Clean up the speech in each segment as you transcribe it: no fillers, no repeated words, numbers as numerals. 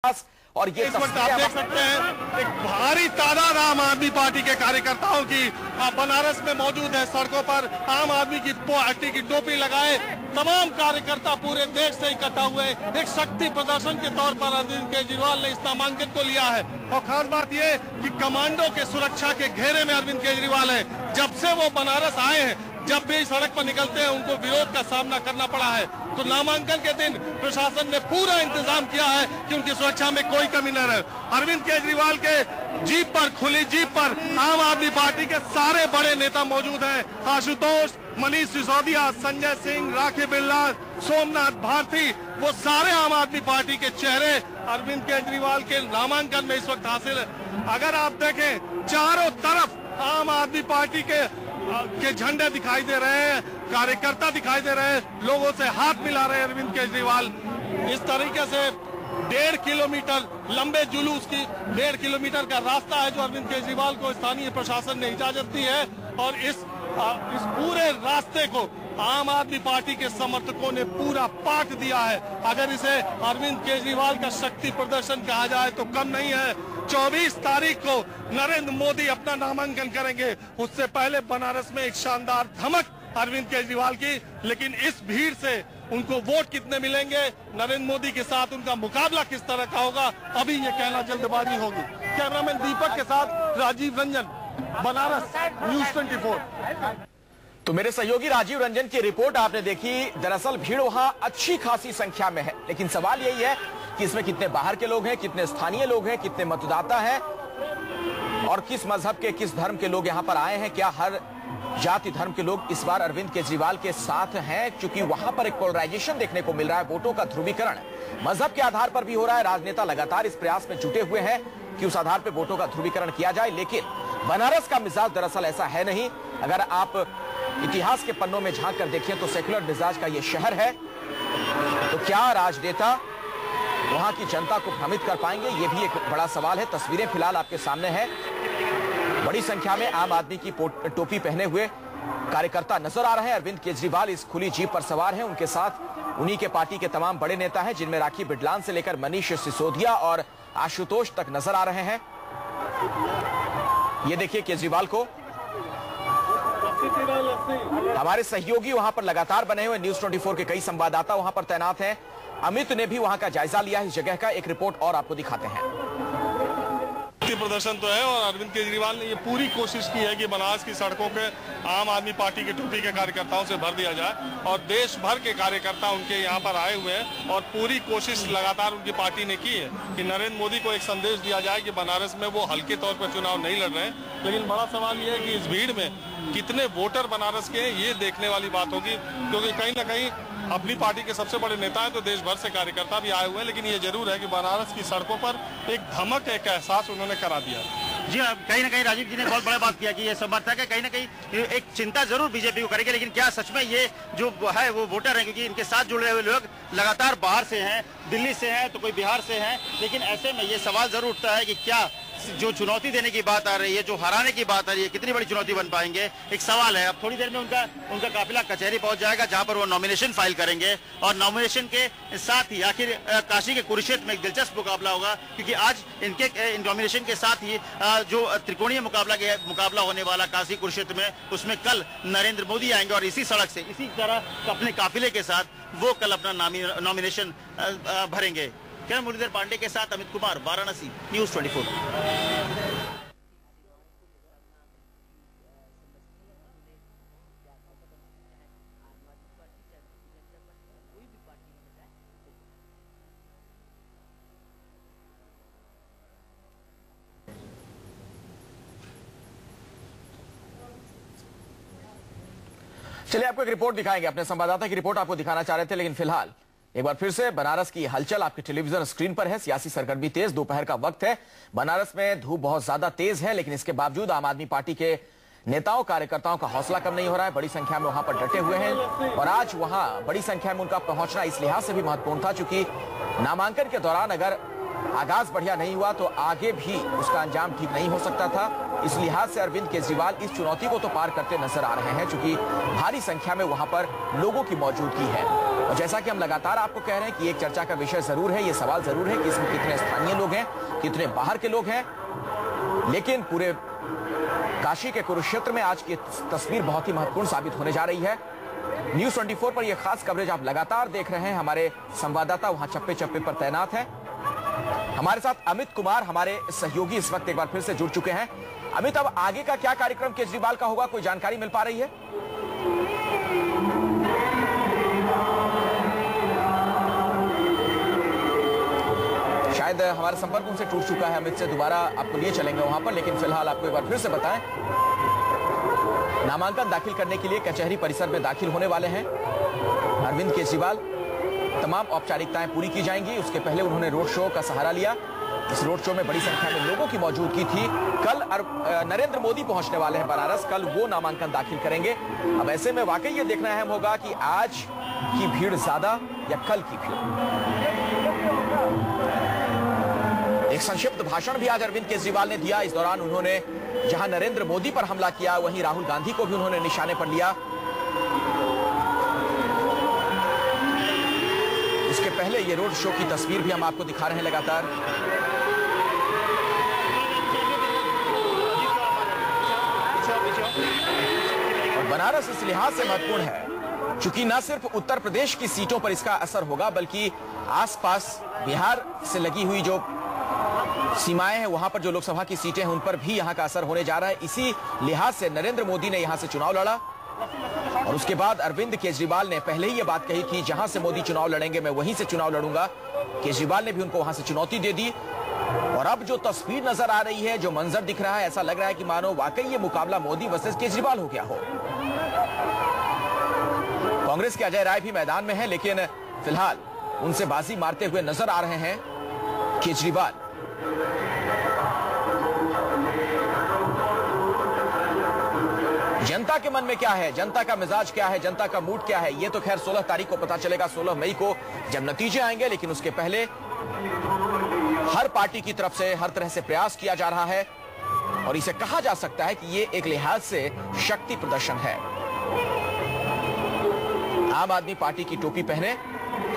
और ये इस वक्त आप देख सकते हैं एक भारी तादाद आम आदमी पार्टी के कार्यकर्ताओं की बनारस में मौजूद है। सड़कों पर आम आदमी की पार्टी की टोपी लगाए तमाम कार्यकर्ता पूरे देश से इकट्ठा हुए एक शक्ति प्रदर्शन के तौर पर अरविंद केजरीवाल ने इस नामांकन को लिया है। और खास बात यह कि कमांडो के सुरक्षा के घेरे में अरविंद केजरीवाल है। जब से वो बनारस आए हैं, जब भी सड़क पर निकलते हैं उनको विरोध का सामना करना पड़ा है। तो नामांकन के दिन प्रशासन ने पूरा इंतजाम किया है कि उनकी सुरक्षा में कोई कमी न रहे। अरविंद केजरीवाल के जीप पर, खुली जीप पर आम आदमी पार्टी के सारे बड़े नेता मौजूद हैं। आशुतोष, मनीष सिसोदिया, संजय सिंह, राखी बिरला, सोमनाथ भारती, वो सारे आम आदमी पार्टी के चेहरे अरविंद केजरीवाल के नामांकन में इस वक्त हासिल है। अगर आप देखें चारों तरफ आम आदमी पार्टी के झंडे दिखाई दे रहे हैं, कार्यकर्ता दिखाई दे रहे हैं, लोगों से हाथ मिला रहे हैं अरविंद केजरीवाल। इस तरीके से 1.5 किलोमीटर लंबे जुलूस की 1.5 किलोमीटर का रास्ता है जो अरविंद केजरीवाल को स्थानीय प्रशासन ने इजाजत दी है। और इस पूरे रास्ते को आम आदमी पार्टी के समर्थकों ने पूरा पाट दिया है। अगर इसे अरविंद केजरीवाल का शक्ति प्रदर्शन कहा जाए तो कम नहीं है। 24 तारीख को नरेंद्र मोदी अपना नामांकन करेंगे। उससे पहले बनारस में एक शानदार धमक अरविंद केजरीवाल की, लेकिन इस भीड़ से उनको वोट कितने मिलेंगे, नरेंद्र मोदी के साथ उनका मुकाबला किस तरह का होगा, अभी ये कहना जल्दबाजी होगी। कैमरामैन दीपक के साथ राजीव रंजन, बनारस, न्यूज़ 24। तो मेरे सहयोगी राजीव रंजन की रिपोर्ट आपने देखी। दरअसल भीड़ वहां अच्छी खासी संख्या में है, लेकिन सवाल यही है कि इसमें कितने बाहर के लोग हैं, कितने स्थानीय लोग हैं, कितने मतदाता हैं और किस मजहब के, किस धर्म के लोग यहां पर आए हैं। क्या हर जाति धर्म के लोग इस बार अरविंद केजरीवाल के साथ हैं? क्योंकि वहां पर एक पोलराइजेशन देखने को मिल रहा है, वोटों का ध्रुवीकरण मजहब के आधार पर भी हो रहा है। राजनेता लगातार इस प्रयास में जुटे हुए हैं कि उस आधार पर वोटों का ध्रुवीकरण किया जाए, लेकिन बनारस का मिजाज दरअसल ऐसा है नहीं। अगर आप इतिहास के पन्नों में झांक कर देखिए तो सेक्युलर मिजाज का यह शहर है। तो क्या राजनेता वहां की जनता को भ्रमित कर पाएंगे, यह भी एक बड़ा सवाल है। तस्वीरें फिलहाल आपके सामने हैं। बड़ी संख्या में आम आदमी की टोपी पहने हुए कार्यकर्ता नजर आ रहे हैं। अरविंद केजरीवाल इस खुली जीप पर सवार हैं। उनके साथ उन्हीं के पार्टी के तमाम बड़े नेता हैं, जिनमें राखी बिरलान से लेकर मनीष सिसोदिया और आशुतोष तक नजर आ रहे हैं। ये देखिए केजरीवाल को। हमारे सहयोगी वहां पर लगातार बने हुए, न्यूज़ 24 के कई संवाददाता वहां पर तैनात हैं। अमित ने भी वहां का जायजा लिया इस जगह का। एक रिपोर्ट और आपको दिखाते हैं। प्रदर्शन तो है और अरविंद केजरीवाल ने ये पूरी कोशिश की है कि बनारस की सड़कों के आम आदमी पार्टी के टोपी के कार्यकर्ताओं से भर दिया जाए और देश भर के कार्यकर्ता उनके यहाँ पर आए हुए हैं। और पूरी कोशिश लगातार उनकी पार्टी ने की है कि नरेंद्र मोदी को एक संदेश दिया जाए कि बनारस में वो हल्के तौर पर चुनाव नहीं लड़ रहे हैं। लेकिन बड़ा सवाल ये है कि इस भीड़ में कितने वोटर बनारस के हैं, ये देखने वाली बात होगी। क्योंकि कहीं ना कहीं अपनी पार्टी के सबसे बड़े नेता हैं तो देश भर से कार्यकर्ता भी आए हुए हैं, लेकिन ये जरूर है कि बनारस की सड़कों पर एक धमक, एक एहसास उन्होंने करा दिया। जी हाँ, कहीं ना कहीं राजीव जी ने बहुत बड़ा बात किया कि ये समर्थक है, कहीं ना कहीं एक चिंता जरूर बीजेपी को करेगी। लेकिन क्या सच में ये जो है वो वोटर है, क्योंकि इनके साथ जुड़े हुए लोग लगातार बाहर से हैं, दिल्ली से हैं तो कोई बिहार से हैं। लेकिन ऐसे में ये सवाल जरूर उठता है कि क्या जो चुनौती देने की बात आ रही है, जो हराने की बात आ रही है, कितनी बड़ी चुनौती बन पाएंगे, एक सवाल है। अब थोड़ी देर में उनका काफिला कचहरी पहुंच जाएगा, जहां पर वो नॉमिनेशन फाइल करेंगे। और नॉमिनेशन के साथ ही आखिर काशी के कुरुक्षेत्र में एक दिलचस्प मुकाबला होगा, क्योंकि आज इनके नॉमिनेशन के साथ ही जो त्रिकोणीय मुकाबला होने वाला काशी कुरुक्षेत्र में, उसमें कल नरेंद्र मोदी आएंगे और इसी सड़क से, इसी तरह अपने काफिले के साथ वो कल अपना नॉमिनेशन भरेंगे। कैमरा मुरलीधर पांडे के साथ अमित कुमार, वाराणसी, न्यूज़ 24। चलिए आपको एक रिपोर्ट दिखाएंगे, अपने संवाददाता की रिपोर्ट आपको दिखाना चाह रहे थे, लेकिन फिलहाल एक बार फिर से बनारस की हलचल आपके टेलीविजन स्क्रीन पर है। सियासी सरगर्मी तेज, दोपहर का वक्त है। बनारस में धूप बहुत ज्यादा तेज है, लेकिन इसके बावजूद आम आदमी पार्टी के नेताओं, कार्यकर्ताओं का हौसला कम नहीं हो रहा है। बड़ी संख्या में वहां पर डटे हुए हैं और आज वहां बड़ी संख्या में उनका पहुंचना इस लिहाज से भी महत्वपूर्ण था, चूंकि नामांकन के दौरान अगर आगाज बढ़िया नहीं हुआ तो आगे भी उसका अंजाम ठीक नहीं हो सकता था। इस लिहाज से अरविंद केजरीवाल इस चुनौती को तो पार करते नजर आ रहे हैं, क्योंकि भारी संख्या में वहां पर लोगों की मौजूदगी है। और जैसा कि हम लगातार आपको कह रहे हैं कि एक चर्चा का विषय जरूर है, ये सवाल जरूर है कि इसमें कितने स्थानीय कितने बाहर के लोग हैं, लेकिन पूरे काशी के कुरुक्षेत्र में आज की तस्वीर बहुत ही महत्वपूर्ण साबित होने जा रही है। न्यूज 24 पर यह खास कवरेज आप लगातार देख रहे हैं। हमारे संवाददाता वहां चप्पे चप्पे पर तैनात हैं। हमारे साथ अमित कुमार हमारे सहयोगी इस वक्त एक बार फिर से जुड़ चुके हैं। अमित, अब आगे का क्या कार्यक्रम केजरीवाल का होगा, कोई जानकारी मिल पा रही है? शायद हमारा संपर्क उनसे टूट चुका है। अमित से दोबारा आपको लिए चलेंगे वहां पर, लेकिन फिलहाल आपको एक बार फिर से बताएं, नामांकन दाखिल करने के लिए कचहरी परिसर में दाखिल होने वाले हैं अरविंद केजरीवाल। तमाम औपचारिकताएं पूरी की जाएंगी। उसके पहले उन्होंने रोड शो का सहारा लिया। इस रोड शो में बड़ी संख्या में लोगों की मौजूदगी थी। कल नरेंद्र मोदी पहुंचने वाले हैं बनारस, कल वो नामांकन दाखिल करेंगे। अब ऐसे में वाकई ये देखना अहम होगा कि आज की भीड़ ज्यादा या कल की भीड़। एक संक्षिप्त भाषण भी आज अरविंद केजरीवाल ने दिया। इस दौरान उन्होंने जहां नरेंद्र मोदी पर हमला किया, वहीं राहुल गांधी को भी उन्होंने निशाने पर लिया। इसके पहले ये रोड शो की तस्वीर भी हम आपको दिखा रहे हैं लगातार। और बनारस इस लिहाज से महत्वपूर्ण है क्योंकि न सिर्फ उत्तर प्रदेश की सीटों पर इसका असर होगा, बल्कि आसपास बिहार से लगी हुई जो सीमाएं हैं, वहां पर जो लोकसभा की सीटें हैं, उन पर भी यहां का असर होने जा रहा है। इसी लिहाज से नरेंद्र मोदी ने यहां से चुनाव लड़ा और उसके बाद अरविंद केजरीवाल ने पहले ही यह बात कही थी, जहां से मोदी चुनाव लड़ेंगे मैं वहीं से चुनाव लड़ूंगा। केजरीवाल ने भी उनको वहां से चुनौती दे दी और अब जो तस्वीर नजर आ रही है, जो मंजर दिख रहा है, ऐसा लग रहा है कि मानो वाकई ये मुकाबला मोदी वर्सेस केजरीवाल हो गया हो। कांग्रेस के अजय राय भी मैदान में है, लेकिन फिलहाल उनसे बाजी मारते हुए नजर आ रहे हैं केजरीवाल। जनता के मन में क्या है, जनता का मिजाज क्या है, जनता का मूड क्या है, ये तो खैर 16 तारीख को पता चलेगा, 16 मई को जब नतीजे आएंगे। लेकिन उसके पहले हर पार्टी की तरफ से हर तरह से प्रयास किया जा रहा है और इसे कहा जा सकता है कि ये एक लिहाज से शक्ति प्रदर्शन है। आम आदमी पार्टी की टोपी पहने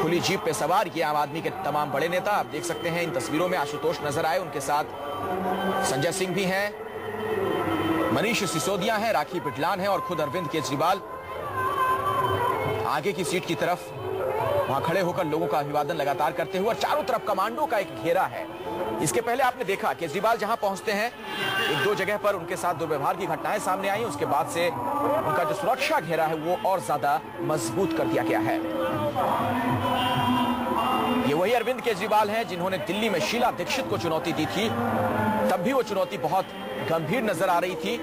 खुली जीप पे सवार ये आम आदमी के तमाम बड़े नेता आप देख सकते हैं। इन तस्वीरों में आशुतोष नजर आए, उनके साथ संजय सिंह भी हैं, मनीष सिसोदिया हैं, राखी बिटलान हैं और खुद अरविंद केजरीवाल आगे की सीट की तरफ वहां खड़े होकर लोगों का अभिवादन लगातार करते हुए। और चारों तरफ कमांडो का एक घेरा है। इसके पहले आपने देखा केजरीवाल जहां पहुंचते हैं, एक दो जगह पर उनके साथ दुर्व्यवहार की घटनाएं सामने आई। उसके बाद से उनका जो सुरक्षा घेरा है वो और ज्यादा मजबूत कर दिया गया है। ये वही अरविंद केजरीवाल हैं जिन्होंने दिल्ली में शीला दीक्षित को चुनौती दी थी। तब भी वो चुनौती बहुत गंभीर नजर आ रही थी।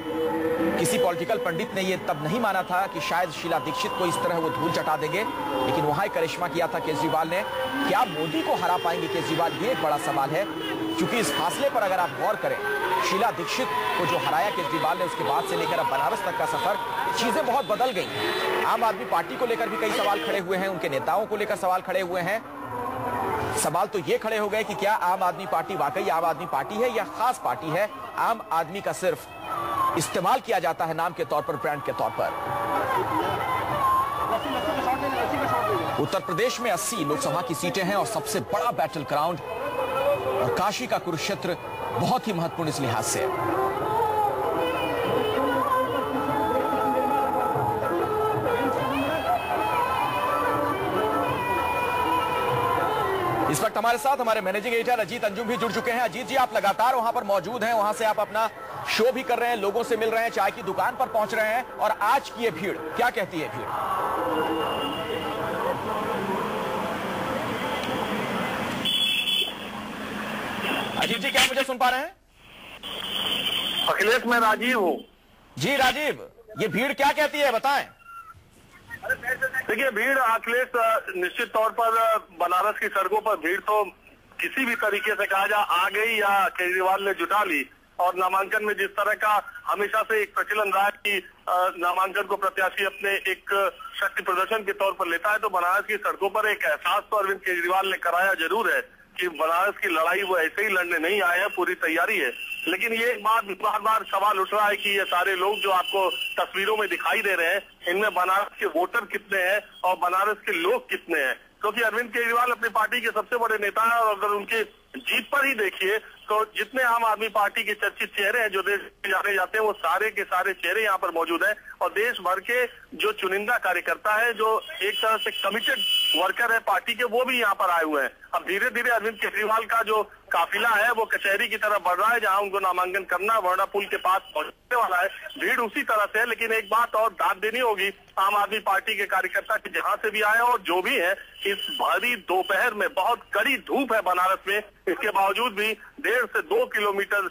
किसी पॉलिटिकल पंडित ने यह तब नहीं माना था कि शायद शीला दीक्षित को इस तरह वो धूल चटा देंगे, लेकिन वहां एक करिश्मा किया था केजरीवाल ने। क्या मोदी को हरा पाएंगे केजरीवाल, ये एक बड़ा सवाल है। क्योंकि इस फासले पर अगर आप गौर करें, शीला दीक्षित को जो हराया केजरीवाल ने, उसके बाद से लेकर अब बनारस तक का सफर, चीजें बहुत बदल गई। आम आदमी पार्टी को लेकर भी कई सवाल खड़े हुए हैं, उनके नेताओं को लेकर सवाल खड़े हुए हैं। सवाल तो ये खड़े हो गए कि क्या आम आदमी पार्टी वाकई आम आदमी पार्टी है या खास पार्टी है। आम आदमी का सिर्फ इस्तेमाल किया जाता है नाम के तौर पर, ब्रांड के तौर पर। उत्तर प्रदेश में 80 लोकसभा की सीटें हैं और सबसे बड़ा बैटल ग्राउंड और काशी का कुरुक्षेत्र बहुत ही महत्वपूर्ण इस लिहाज से। इस वक्त हमारे साथ हमारे मैनेजिंग एडिटर अजीत अंजुम भी जुड़ चुके हैं। अजीत जी, आप लगातार वहां पर मौजूद हैं, वहां से आप अपना शो भी कर रहे हैं, लोगों से मिल रहे हैं, चाय की दुकान पर पहुंच रहे हैं, और आज की ये भीड़ क्या कहती है? भीड़ अजीत जी, क्या मुझे सुन पा रहे हैं? अखिलेश, मैं राजीव हूँ। जी राजीव, ये भीड़ क्या कहती है, बताएं। देखिए, भीड़ अखिलेश, निश्चित तौर पर बनारस की सड़कों पर भीड़ तो किसी भी तरीके से कहा जा आ गई या केजरीवाल ने जुटा ली। और नामांकन में जिस तरह का हमेशा से एक प्रचलन रहा है कि नामांकन को प्रत्याशी अपने एक शक्ति प्रदर्शन के तौर पर लेता है, तो बनारस की सड़कों पर एक एहसास तो अरविंद केजरीवाल ने कराया जरूर है कि बनारस की लड़ाई वो ऐसे ही लड़ने नहीं आए हैं, पूरी तैयारी है। लेकिन ये बात बार बार सवाल उठ रहा है कि ये सारे लोग जो आपको तस्वीरों में दिखाई दे रहे हैं, इनमें बनारस के वोटर कितने हैं और बनारस के लोग कितने हैं? क्योंकि अरविंद केजरीवाल अपनी पार्टी के सबसे बड़े नेता हैं और अगर उनकी जीत पर ही देखिए तो जितने आम आदमी पार्टी के चर्चित चेहरे हैं जो देश में जाने जाते हैं वो सारे के सारे चेहरे यहाँ पर मौजूद हैं और देश भर के जो चुनिंदा कार्यकर्ता है जो एक तरह से कमिटेड वर्कर है पार्टी के वो भी यहाँ पर आए हुए हैं। अब धीरे धीरे अरविंद केजरीवाल का जो काफिला है वो कचहरी की तरफ बढ़ रहा है जहां उनको नामांकन करना वर्णा पुल के पास पहुंचने वाला है। भीड़ उसी तरह से है, लेकिन एक बात और दाद देनी होगी आम आदमी पार्टी के कार्यकर्ता की जहां से भी आए और जो भी है इस भारी दोपहर में बहुत कड़ी धूप है बनारस में, इसके बावजूद भी 1.5 से 2 किलोमीटर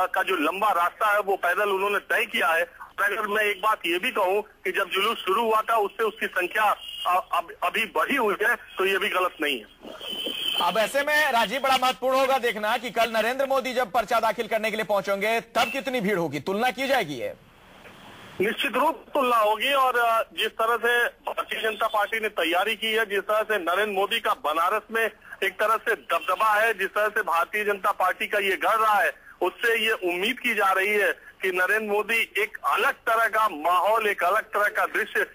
का जो लंबा रास्ता है वो पैदल उन्होंने तय किया है। अगर मैं एक बात ये भी कहूं कि जब जुलूस शुरू हुआ था उससे उसकी संख्या अभी बढ़ी हुई है तो ये भी गलत नहीं है। अब ऐसे में राजीव बड़ा महत्वपूर्ण होगा देखना कि कल नरेंद्र मोदी जब पर्चा दाखिल करने के लिए पहुंचेंगे तब कितनी भीड़ होगी, तुलना की जाएगी। है निश्चित रूप तुलना होगी और जिस तरह से भारतीय जनता पार्टी ने तैयारी की है, जिस तरह से नरेंद्र मोदी का बनारस में एक तरह से दबदबा है, जिस तरह से भारतीय जनता पार्टी का ये गढ़ रहा है, उससे ये उम्मीद की जा रही है कि नरेंद्र मोदी एक अलग तरह का माहौल, एक अलग तरह का दृश्य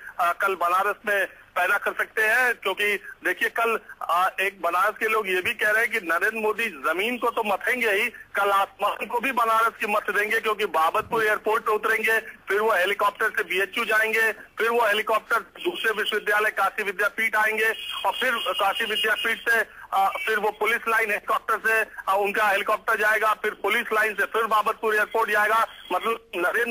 कल बनारस में पैदा कर सकते हैं। क्योंकि देखिए कल एक बनारस के लोग ये भी कह रहे हैं कि नरेंद्र मोदी जमीन को तो मथेंगे ही, कल आसमान को भी बनारस की मत देंगे क्योंकि बाबतपुर एयरपोर्ट पे उतरेंगे, फिर वो हेलीकॉप्टर से BHU जाएंगे, फिर वो हेलीकॉप्टर दूसरे विश्वविद्यालय काशी विद्यापीठ आएंगे और फिर काशी विद्यापीठ से फिर वो पुलिस लाइन हेलीकॉप्टर से उनका हेलीकॉप्टर जाएगा, फिर पुलिस लाइन से फिर बाबतपुर एयरपोर्ट जाएगा। मतलब नरेंद्र